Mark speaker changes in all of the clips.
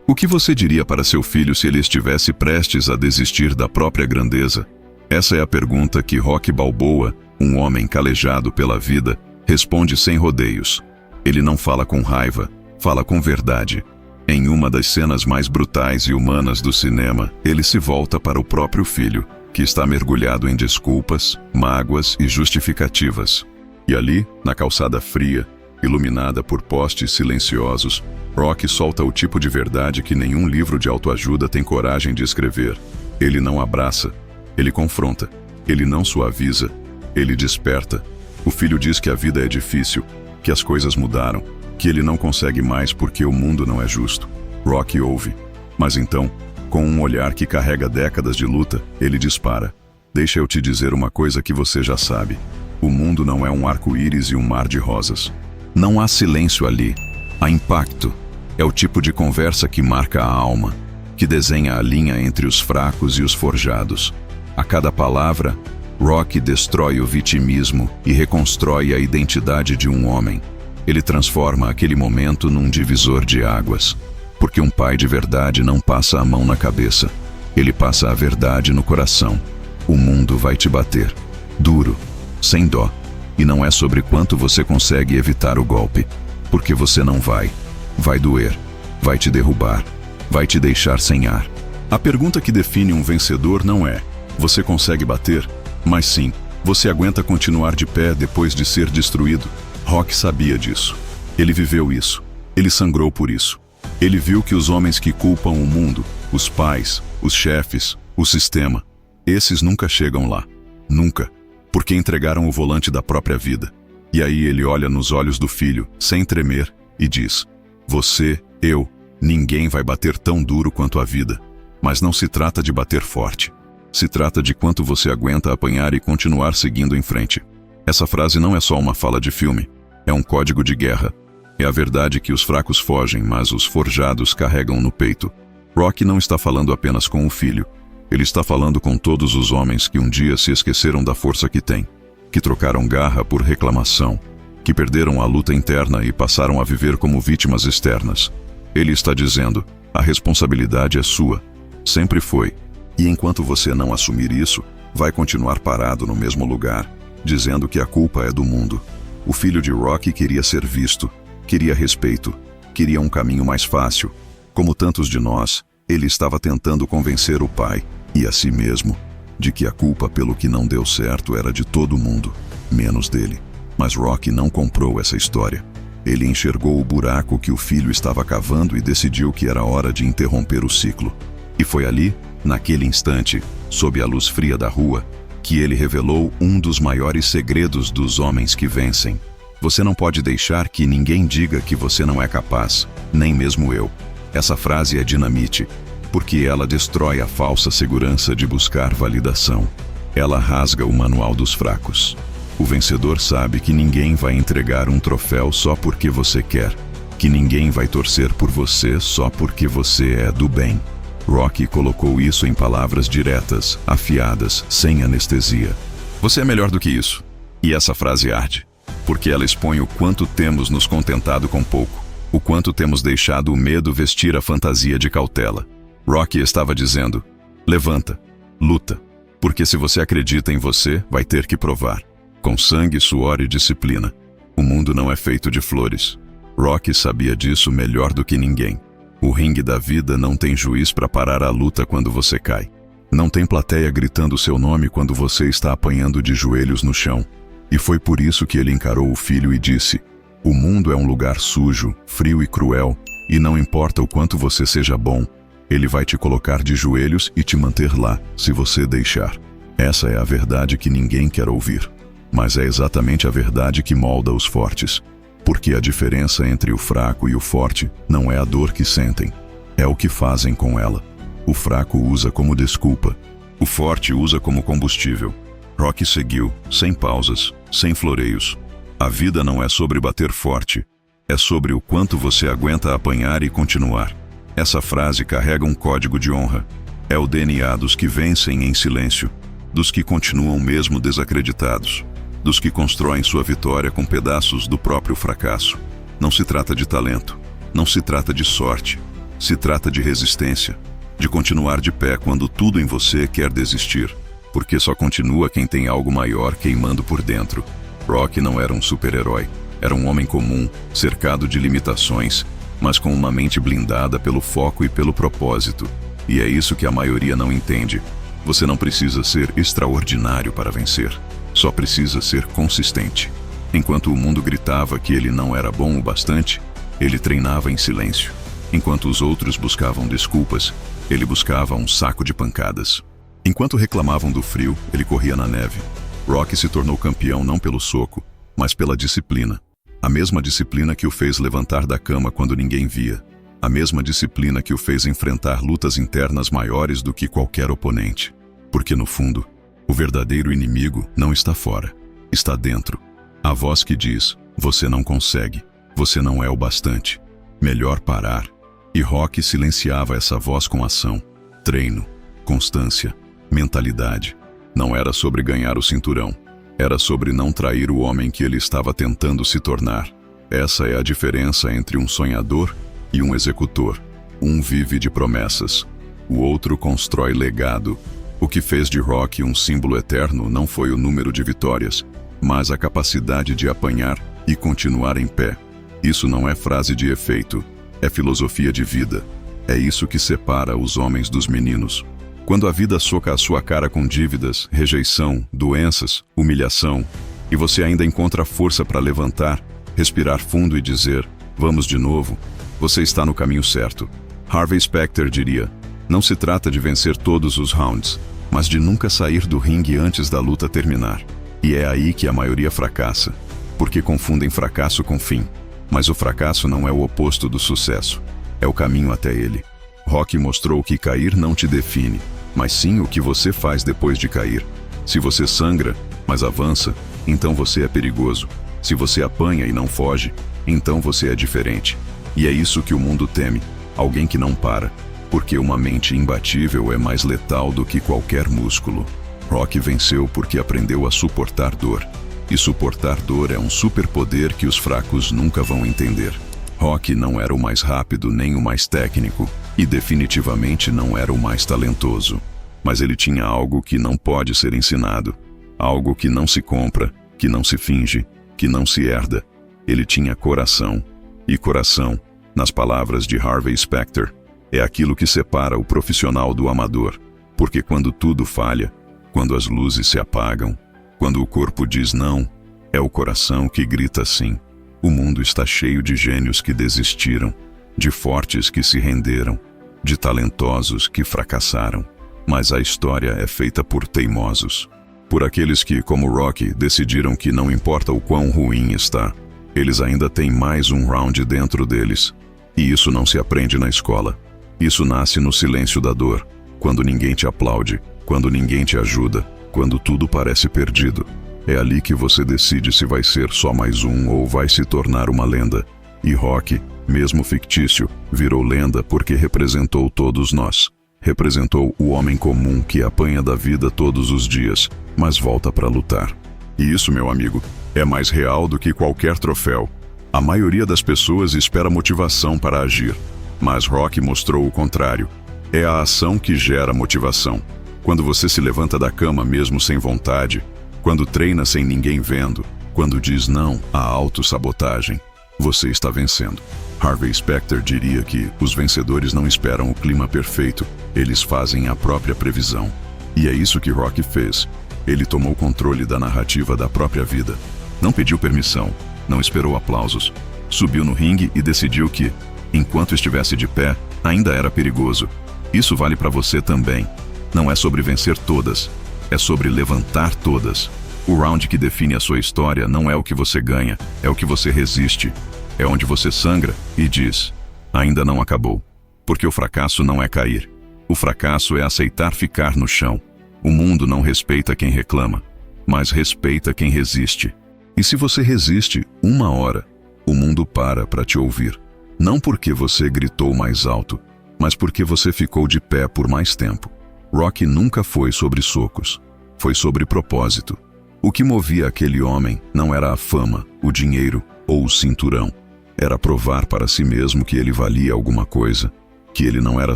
Speaker 1: O que você diria para seu filho se ele estivesse prestes a desistir da própria grandeza? Essa é a pergunta que Rocky Balboa, um homem calejado pela vida, responde sem rodeios. Ele não fala com raiva, fala com verdade. Em uma das cenas mais brutais e humanas do cinema, ele se volta para o próprio filho, que está mergulhado em desculpas, mágoas e justificativas. E ali, na calçada fria, iluminada por postes silenciosos, Rocky solta o tipo de verdade que nenhum livro de autoajuda tem coragem de escrever. Ele não abraça, ele confronta, ele não suaviza, ele desperta. O filho diz que a vida é difícil, que as coisas mudaram, que ele não consegue mais porque o mundo não é justo. Rocky ouve, mas então, com um olhar que carrega décadas de luta, ele dispara. Deixa eu te dizer uma coisa que você já sabe. O mundo não é um arco-íris e um mar de rosas. Não há silêncio ali. Há impacto. É o tipo de conversa que marca a alma, que desenha a linha entre os fracos e os forjados. A cada palavra, Rocky destrói o vitimismo e reconstrói a identidade de um homem. Ele transforma aquele momento num divisor de águas. Porque um pai de verdade não passa a mão na cabeça. Ele passa a verdade no coração. O mundo vai te bater. Duro, sem dó. E não é sobre quanto você consegue evitar o golpe. Porque você não vai. Vai doer. Vai te derrubar. Vai te deixar sem ar. A pergunta que define um vencedor não é: você consegue bater? Mas sim, você aguenta continuar de pé depois de ser destruído? Rocky sabia disso. Ele viveu isso. Ele sangrou por isso. Ele viu que os homens que culpam o mundo, os pais, os chefes, o sistema, esses nunca chegam lá. Nunca. Porque entregaram o volante da própria vida. E aí ele olha nos olhos do filho, sem tremer, e diz: você, eu, ninguém vai bater tão duro quanto a vida. Mas não se trata de bater forte. Se trata de quanto você aguenta apanhar e continuar seguindo em frente. Essa frase não é só uma fala de filme. É um código de guerra. É a verdade que os fracos fogem, mas os forjados carregam no peito. Rocky não está falando apenas com o filho. Ele está falando com todos os homens que um dia se esqueceram da força que têm, que trocaram garra por reclamação, que perderam a luta interna e passaram a viver como vítimas externas. Ele está dizendo: a responsabilidade é sua. Sempre foi. E enquanto você não assumir isso, vai continuar parado no mesmo lugar, dizendo que a culpa é do mundo. O filho de Rocky queria ser visto, queria respeito, queria um caminho mais fácil. Como tantos de nós, ele estava tentando convencer o pai, e a si mesmo, de que a culpa pelo que não deu certo era de todo mundo, menos dele. Mas Rocky não comprou essa história. Ele enxergou o buraco que o filho estava cavando e decidiu que era hora de interromper o ciclo. E foi ali, naquele instante, sob a luz fria da rua, que ele revelou um dos maiores segredos dos homens que vencem. Você não pode deixar que ninguém diga que você não é capaz, nem mesmo eu. Essa frase é dinamite, porque ela destrói a falsa segurança de buscar validação. Ela rasga o manual dos fracos. O vencedor sabe que ninguém vai entregar um troféu só porque você quer, que ninguém vai torcer por você só porque você é do bem. Rocky colocou isso em palavras diretas, afiadas, sem anestesia. Você é melhor do que isso. E essa frase arde, porque ela expõe o quanto temos nos contentado com pouco, o quanto temos deixado o medo vestir a fantasia de cautela. Rocky estava dizendo: levanta, luta, porque se você acredita em você, vai ter que provar. Com sangue, suor e disciplina. O mundo não é feito de flores. Rocky sabia disso melhor do que ninguém. O ringue da vida não tem juiz para parar a luta quando você cai. Não tem plateia gritando seu nome quando você está apanhando de joelhos no chão. E foi por isso que ele encarou o filho e disse: o mundo é um lugar sujo, frio e cruel, e não importa o quanto você seja bom, ele vai te colocar de joelhos e te manter lá, se você deixar. Essa é a verdade que ninguém quer ouvir. Mas é exatamente a verdade que molda os fortes. Porque a diferença entre o fraco e o forte não é a dor que sentem, é o que fazem com ela. O fraco usa como desculpa, o forte usa como combustível. Rocky seguiu, sem pausas, sem floreios. A vida não é sobre bater forte, é sobre o quanto você aguenta apanhar e continuar. Essa frase carrega um código de honra. É o DNA dos que vencem em silêncio, dos que continuam mesmo desacreditados, dos que constroem sua vitória com pedaços do próprio fracasso. Não se trata de talento, não se trata de sorte, Se trata de resistência, de continuar de pé quando tudo em você quer desistir, porque só continua quem tem algo maior queimando por dentro. Rocky não era um super-herói, era um homem comum, cercado de limitações, mas com uma mente blindada pelo foco e pelo propósito. E é isso que a maioria não entende. Você não precisa ser extraordinário para vencer, só precisa ser consistente. Enquanto o mundo gritava que ele não era bom o bastante, ele treinava em silêncio. Enquanto os outros buscavam desculpas, ele buscava um saco de pancadas. Enquanto reclamavam do frio, ele corria na neve. Rocky se tornou campeão não pelo soco, mas pela disciplina. A mesma disciplina que o fez levantar da cama quando ninguém via. A mesma disciplina que o fez enfrentar lutas internas maiores do que qualquer oponente. Porque no fundo, o verdadeiro inimigo não está fora, está dentro. A voz que diz, você não consegue, você não é o bastante, melhor parar. E Rocky silenciava essa voz com ação, treino, constância, mentalidade. Não era sobre ganhar o cinturão, era sobre não trair o homem que ele estava tentando se tornar. Essa é a diferença entre um sonhador e um executor. Um vive de promessas, o outro constrói legado. O que fez de Rocky um símbolo eterno não foi o número de vitórias, mas a capacidade de apanhar e continuar em pé. Isso não é frase de efeito, é filosofia de vida. É isso que separa os homens dos meninos. Quando a vida soca a sua cara com dívidas, rejeição, doenças, humilhação, e você ainda encontra força para levantar, respirar fundo e dizer, vamos de novo, você está no caminho certo. Harvey Specter diria, não se trata de vencer todos os rounds, mas de nunca sair do ringue antes da luta terminar. E é aí que a maioria fracassa, porque confundem fracasso com fim. Mas o fracasso não é o oposto do sucesso, é o caminho até ele. Rocky mostrou que cair não te define, mas sim o que você faz depois de cair. Se você sangra, mas avança, então você é perigoso. Se você apanha e não foge, então você é diferente. E é isso que o mundo teme, alguém que não para. Porque uma mente imbatível é mais letal do que qualquer músculo. Rocky venceu porque aprendeu a suportar dor. E suportar dor é um superpoder que os fracos nunca vão entender. Rocky não era o mais rápido nem o mais técnico, e definitivamente não era o mais talentoso. Mas ele tinha algo que não pode ser ensinado. Algo que não se compra, que não se finge, que não se herda. Ele tinha coração. E coração, nas palavras de Harvey Specter, é aquilo que separa o profissional do amador, porque quando tudo falha, quando as luzes se apagam, quando o corpo diz não, é o coração que grita sim. O mundo está cheio de gênios que desistiram, de fortes que se renderam, de talentosos que fracassaram. Mas a história é feita por teimosos, por aqueles que, como Rocky, decidiram que não importa o quão ruim está, eles ainda têm mais um round dentro deles. E isso não se aprende na escola. Isso nasce no silêncio da dor, quando ninguém te aplaude, quando ninguém te ajuda, quando tudo parece perdido. É ali que você decide se vai ser só mais um ou vai se tornar uma lenda. E Rocky, mesmo fictício, virou lenda porque representou todos nós. Representou o homem comum que apanha da vida todos os dias, mas volta para lutar. E isso, meu amigo, é mais real do que qualquer troféu. A maioria das pessoas espera motivação para agir. Mas Rocky mostrou o contrário. É a ação que gera motivação. Quando você se levanta da cama mesmo sem vontade, quando treina sem ninguém vendo, quando diz não à autossabotagem, você está vencendo. Harvey Specter diria que os vencedores não esperam o clima perfeito, eles fazem a própria previsão. E é isso que Rocky fez. Ele tomou controle da narrativa da própria vida. Não pediu permissão, não esperou aplausos. Subiu no ringue e decidiu que, enquanto estivesse de pé, ainda era perigoso. Isso vale para você também. Não é sobre vencer todas, é sobre levantar todas. O round que define a sua história não é o que você ganha, é o que você resiste. É onde você sangra e diz, ainda não acabou. Porque o fracasso não é cair. O fracasso é aceitar ficar no chão. O mundo não respeita quem reclama, mas respeita quem resiste. E se você resiste uma hora, o mundo para te ouvir. Não porque você gritou mais alto, mas porque você ficou de pé por mais tempo. Rocky nunca foi sobre socos, foi sobre propósito. O que movia aquele homem não era a fama, o dinheiro ou o cinturão. Era provar para si mesmo que ele valia alguma coisa, que ele não era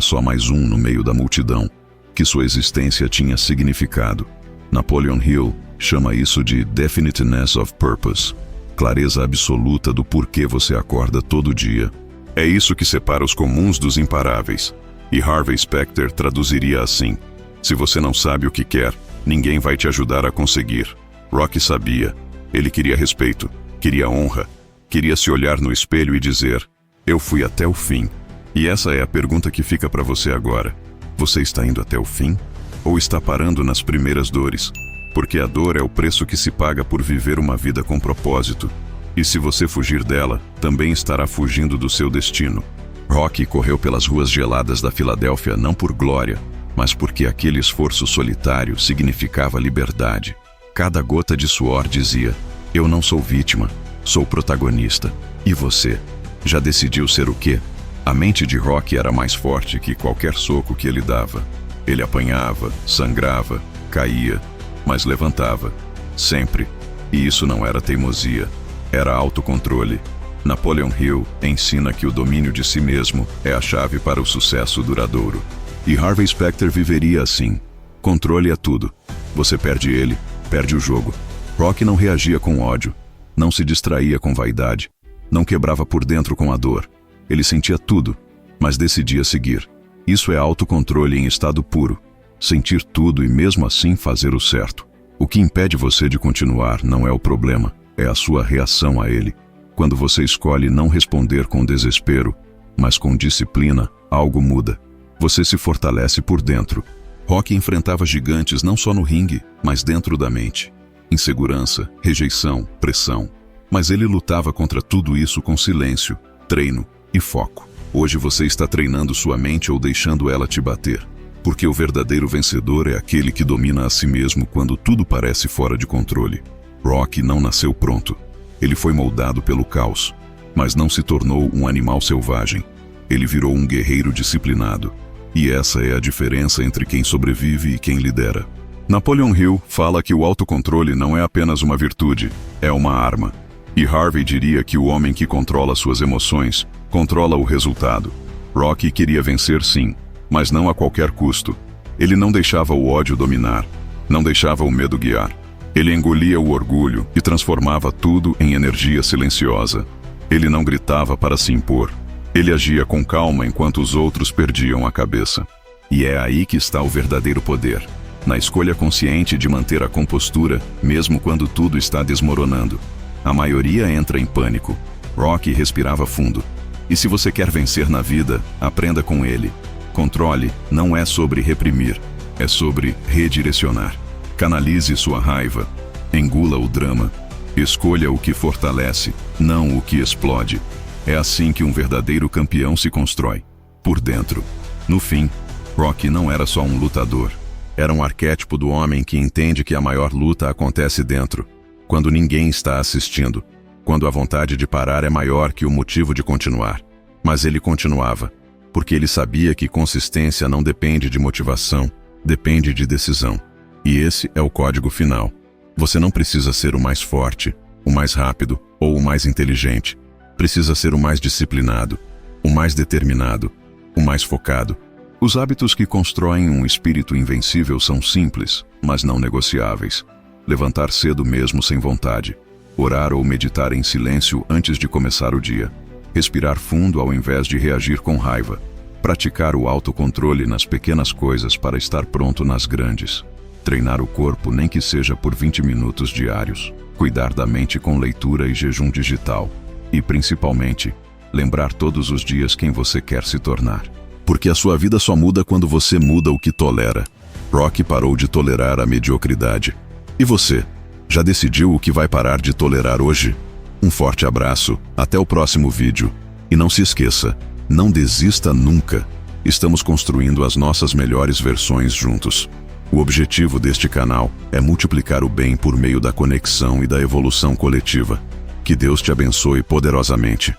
Speaker 1: só mais um no meio da multidão, que sua existência tinha significado. Napoleon Hill chama isso de definiteness of purpose, clareza absoluta do porquê você acorda todo dia. É isso que separa os comuns dos imparáveis. E Harvey Specter traduziria assim: se você não sabe o que quer, ninguém vai te ajudar a conseguir. Rocky sabia. Ele queria respeito, queria honra, queria se olhar no espelho e dizer: eu fui até o fim. E essa é a pergunta que fica para você agora. Você está indo até o fim? Ou está parando nas primeiras dores? Porque a dor é o preço que se paga por viver uma vida com propósito. E se você fugir dela, também estará fugindo do seu destino. Rocky correu pelas ruas geladas da Filadélfia não por glória, mas porque aquele esforço solitário significava liberdade. Cada gota de suor dizia: eu não sou vítima, sou protagonista. E você? Já decidiu ser o quê? A mente de Rocky era mais forte que qualquer soco que ele dava. Ele apanhava, sangrava, caía, mas levantava. Sempre. E isso não era teimosia, era autocontrole. Napoleon Hill ensina que o domínio de si mesmo é a chave para o sucesso duradouro. E Harvey Specter viveria assim. Controle é tudo. Você perde ele, perde o jogo. Rocky não reagia com ódio, não se distraía com vaidade, não quebrava por dentro com a dor. Ele sentia tudo, mas decidia seguir. Isso é autocontrole em estado puro. Sentir tudo e mesmo assim fazer o certo. O que impede você de continuar não é o problema, é a sua reação a ele. Quando você escolhe não responder com desespero, mas com disciplina, algo muda. Você se fortalece por dentro. Rocky enfrentava gigantes não só no ringue, mas dentro da mente. Insegurança, rejeição, pressão. Mas ele lutava contra tudo isso com silêncio, treino e foco. Hoje você está treinando sua mente ou deixando ela te bater. Porque o verdadeiro vencedor é aquele que domina a si mesmo quando tudo parece fora de controle. Rocky não nasceu pronto. Ele foi moldado pelo caos, mas não se tornou um animal selvagem. Ele virou um guerreiro disciplinado. E essa é a diferença entre quem sobrevive e quem lidera. Napoleon Hill fala que o autocontrole não é apenas uma virtude, é uma arma. E Harvey diria que o homem que controla suas emoções, controla o resultado. Rocky queria vencer sim, mas não a qualquer custo. Ele não deixava o ódio dominar, não deixava o medo guiar. Ele engolia o orgulho e transformava tudo em energia silenciosa. Ele não gritava para se impor. Ele agia com calma enquanto os outros perdiam a cabeça. E é aí que está o verdadeiro poder. Na escolha consciente de manter a compostura, mesmo quando tudo está desmoronando. A maioria entra em pânico. Rocky respirava fundo. E se você quer vencer na vida, aprenda com ele. Controle não é sobre reprimir, é sobre redirecionar. Canalize sua raiva, engula o drama, escolha o que fortalece, não o que explode. É assim que um verdadeiro campeão se constrói, por dentro. No fim, Rocky não era só um lutador. Era um arquétipo do homem que entende que a maior luta acontece dentro, quando ninguém está assistindo, quando a vontade de parar é maior que o motivo de continuar. Mas ele continuava, porque ele sabia que consistência não depende de motivação, depende de decisão. E esse é o código final. Você não precisa ser o mais forte, o mais rápido ou o mais inteligente. Precisa ser o mais disciplinado, o mais determinado, o mais focado. Os hábitos que constroem um espírito invencível são simples, mas não negociáveis. Levantar cedo mesmo sem vontade. Orar ou meditar em silêncio antes de começar o dia. Respirar fundo ao invés de reagir com raiva. Praticar o autocontrole nas pequenas coisas para estar pronto nas grandes. Treinar o corpo nem que seja por 20 minutos diários. Cuidar da mente com leitura e jejum digital. E, principalmente, lembrar todos os dias quem você quer se tornar. Porque a sua vida só muda quando você muda o que tolera. Rocky parou de tolerar a mediocridade. E você? Já decidiu o que vai parar de tolerar hoje? Um forte abraço, até o próximo vídeo. E não se esqueça, não desista nunca. Estamos construindo as nossas melhores versões juntos. O objetivo deste canal é multiplicar o bem por meio da conexão e da evolução coletiva. Que Deus te abençoe poderosamente.